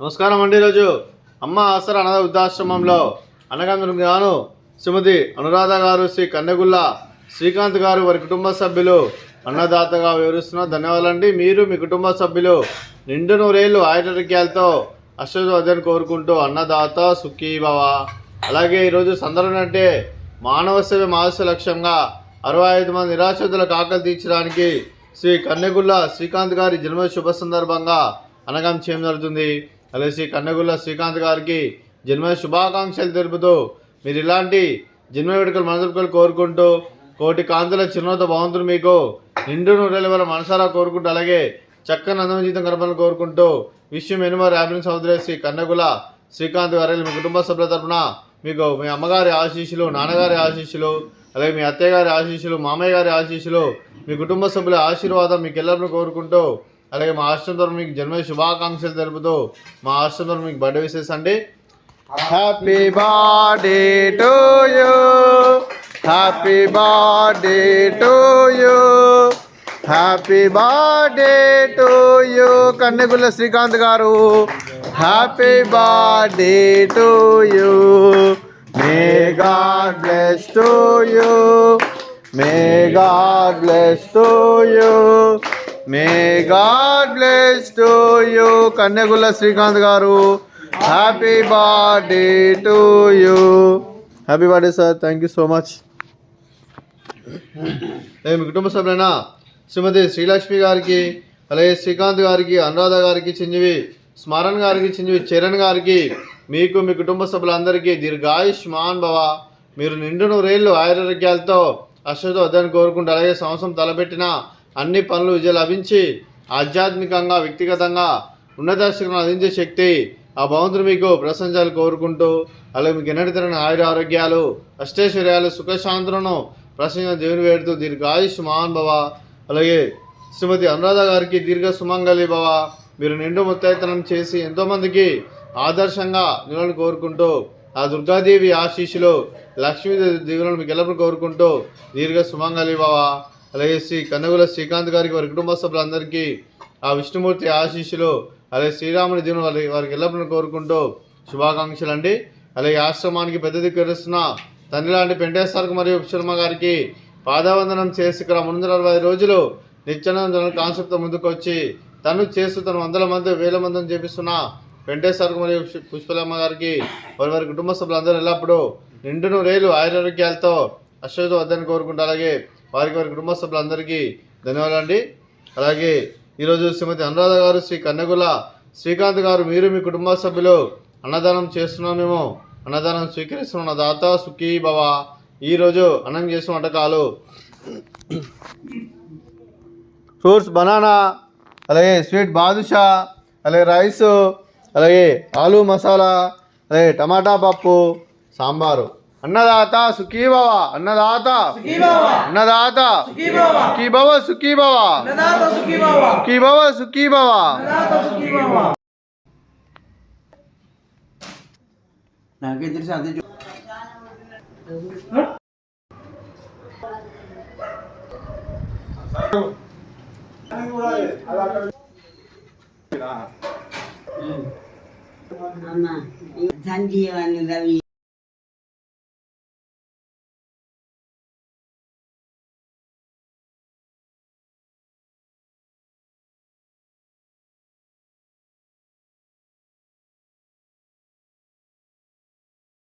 నమస్కారం అండి. ఈరోజు అమ్మ ఆసరా అనాథ వృద్ధాశ్రమంలో గాను శ్రీమతి అనురాధ గారు, శ్రీ కన్నెగుల్ల శ్రీకాంత్ గారు, వారి కుటుంబ సభ్యులు అన్నదాతగా వివరిస్తున్నారు. ధన్యవాదాలండి. మీరు మీ కుటుంబ సభ్యులు నిండు నూరేళ్ళు ఆయుర్వేద్యాలతో అష్టోదయాన్ని కోరుకుంటూ అన్నదాత సుఖీభవ. అలాగే ఈరోజు సందర్భం అంటే మానవ సేవ మానవ లక్ష్యంగా 65 మంది నిరాశ్రితులకు ఆకలి తీర్చడానికి శ్రీ కన్నెగుల్ల శ్రీకాంత్ గారి జన్మ శుభ సందర్భంగా అనగం చేయడం జరుగుతుంది. అలాగే శ్రీ కన్నెగుల్ల శ్రీకాంత్ గారికి జన్మ శుభాకాంక్షలు తెలుపుతూ మీరు ఇలాంటి జన్మ వేడుకలు మనసులు కోరుకుంటూ కోటి కాంతుల చిరునవ్వుతో భగవంతుడు మీకు నిండు నూరేళ్ళ వల్ల మనసారా కోరుకుంటూ అలాగే చక్కని అందమైన జీవితం గడపాలని కోరుకుంటూ విశ్వం ఎనుమర్ యాభై సహోదరి శ్రీ కన్నెగుల్ల శ్రీకాంత్ గారు మీ కుటుంబ సభ్యుల తరఫున మీకు మీ అమ్మగారి ఆశీస్సులు, నాన్నగారి ఆశీస్సులు, అలాగే మీ అత్తయ్య గారి ఆశీస్సులు, మామయ్య గారి ఆశీస్సులు, మీ కుటుంబ సభ్యుల ఆశీర్వాదం మీకు ఎల్లప్పుడూ కోరుకుంటూ అలాగే మా ఆశ్రమం ద్వారా మీకు జన్మ శుభాకాంక్షలు తెలుపుతూ మా ఆశ్రమం ద్వారా మీకు బర్త్డే విషెస్ అండి. Happy birthday to you, happy birthday to you, happy birthday to you Kannegulla Srikanth garu. Happy birthday to you. May God bless to you, may God bless to you, may God bless to you Kannegulla Srikanth garu. Happy birthday to you. Happy birthday sir. Thank you so much. మీ కుటుంబ సభ్యులైన శ్రీమతి శ్రీలక్ష్మి గారికి, అలాగే శ్రీకాంత్ గారికి, అనురాధ గారికి, చిరంజీవి స్మరణ్ గారికి, చిరంజీవి చరణ్ గారికి, మీకు మీ కుటుంబ సభ్యులందరికీ దీర్ఘాయుష్మాన్ భవ. మీరు నిండు నూరేళ్ళు ఆయురారోగ్యాలతో అశ్వతో వద్దని కోరుకుంటూ అలాగే సంవత్సరం తలపెట్టిన అన్ని పనులు విజయం లభించి ఆధ్యాత్మికంగా వ్యక్తిగతంగా ఉన్నత శిఖరం అందించే శక్తి ఆ భగవంతుడు మీకు ప్రశంసలు కోరుకుంటూ అలాగే మీకు ఎన్నటి తరని ఆయుర ఆరోగ్యాలు, అష్టైశ్వర్యాలు, సుఖశాంతులను ప్రశంస దేవుని వేడుతూ దీర్ఘాయుష్ మహాన్ భవ. అలాగే శ్రీమతి అనురాధ గారికి దీర్ఘ సుమంగళి భవ. మీరు నిండు ముత్తైతనం చేసి ఎంతోమందికి ఆదర్శంగా నిలవని కోరుకుంటూ ఆ దుర్గాదేవి ఆశీస్సులు, లక్ష్మీదేవి దీవులను మీకు ఎల్లప్పుడూ కోరుకుంటూ దీర్ఘ సుమంగళి భవ. అలాగే శ్రీ కన్నెగుల్ల శ్రీకాంత్ గారికి, వారి కుటుంబ సభ్యులందరికీ ఆ విష్ణుమూర్తి ఆశీస్సులు, అలాగే శ్రీరాముని దీవుని వారికి ఎల్లప్పుడూ కోరుకుంటూ శుభాకాంక్షలు అండి. అలాగే ఆశ్రమానికి పెద్ద దిక్కురిస్తున్న తండ్రి లాంటి పెంటేశ్వరకు మరియు శర్మ గారికి పాదవందనం చేసి ఇక్కడ 360 రోజులు నిత్యానంద కాన్సెప్ట్తో ముందుకు వచ్చి తను చేస్తూ తను వందల మంది వేల మందిని చేపిస్తున్న వెంకటేశ్వరకు మరియు పుష్పలమ్మ గారికి, వారి కుటుంబ సభ్యులందరూ ఎల్లప్పుడూ నిండు నూరేళ్ళు ఆయురారోగ్యాలతో అశ్వతో వద్దని కోరుకుంటూ అలాగే వారి కుటుంబ సభ్యులందరికీ ధన్యవాదాలండి. అలాగే ఈరోజు శ్రీమతి అనురాధ గారు, శ్రీ కన్నెగుల్ల శ్రీకాంత్ గారు, మీరు మీ కుటుంబ సభ్యులు అన్నదానం చేస్తున్నాం, మేము అన్నదానం స్వీకరిస్తున్న దాత సుఖీ భవ. ఈరోజు అన్నం చేసిన వంటకాలు ఫ్రూట్స్ బనానా, అలాగే స్వీట్ బాదుషా, అలాగే రైస్, అలాగే ఆలూ మసాలా, అలాగే టమాటా పప్పు, సాంబారు. అన్నదాత సుఖీభవ, అన్నదాత అన్నదాత సుఖీభవ, సుఖీభవ సుఖీభవ, సుఖీభవ. నాకే తెలుసు అదే సంజీవని రవి